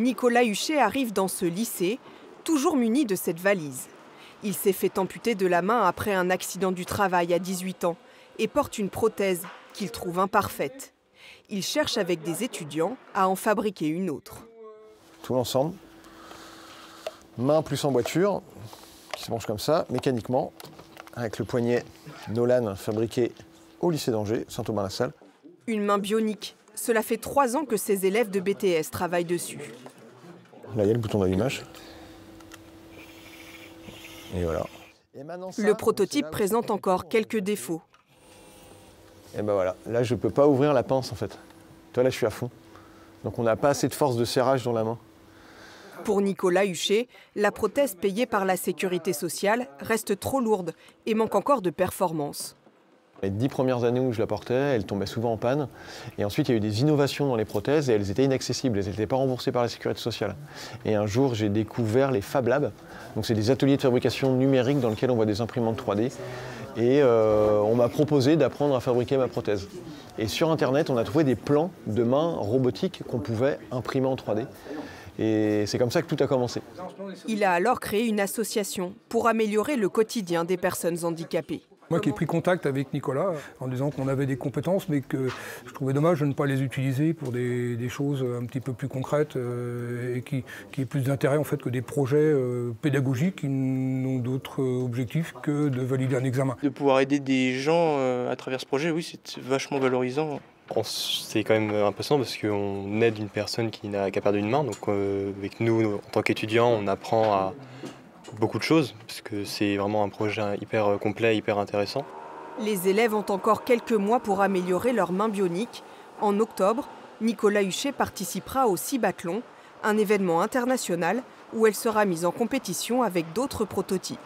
Nicolas Huchet arrive dans ce lycée, toujours muni de cette valise. Il s'est fait amputer de la main après un accident du travail à 18 ans et porte une prothèse qu'il trouve imparfaite. Il cherche avec des étudiants à en fabriquer une autre. Tout l'ensemble, main plus emboîture, qui se mange comme ça, mécaniquement, avec le poignet Nolan fabriqué au lycée d'Angers, Saint-Aubin-la-Salle. Une main bionique. Cela fait 3 ans que ces élèves de BTS travaillent dessus. Là, il y a le bouton d'allumage. Et voilà. Le prototype présente encore quelques défauts. Et ben voilà, là je ne peux pas ouvrir la pince en fait. Toi là je suis à fond. Donc on n'a pas assez de force de serrage dans la main. Pour Nicolas Huchet, la prothèse payée par la sécurité sociale reste trop lourde et manque encore de performance. Les 10 premières années où je la portais, elle tombait souvent en panne. Et ensuite, il y a eu des innovations dans les prothèses et elles étaient inaccessibles. Elles n'étaient pas remboursées par la sécurité sociale. Et un jour, j'ai découvert les Fab Labs. Donc, c'est des ateliers de fabrication numérique dans lesquels on voit des imprimantes 3D. Et on m'a proposé d'apprendre à fabriquer ma prothèse. Et sur Internet, on a trouvé des plans de mains robotiques qu'on pouvait imprimer en 3D. Et c'est comme ça que tout a commencé. Il a alors créé une association pour améliorer le quotidien des personnes handicapées. Moi qui ai pris contact avec Nicolas en disant qu'on avait des compétences mais que je trouvais dommage de ne pas les utiliser pour des choses un petit peu plus concrètes et qui aient plus d'intérêt en fait que des projets pédagogiques qui n'ont d'autre objectif que de valider un examen. De pouvoir aider des gens à travers ce projet, oui, c'est vachement valorisant. C'est quand même impressionnant parce qu'on aide une personne qui n'a qu'à perdre une main. Donc avec nous, en tant qu'étudiants, on apprend à beaucoup de choses, parce que c'est vraiment un projet hyper complet, hyper intéressant. Les élèves ont encore quelques mois pour améliorer leurs mains bioniques. En octobre, Nicolas Huchet participera au Cibathlon, un événement international où elle sera mise en compétition avec d'autres prototypes.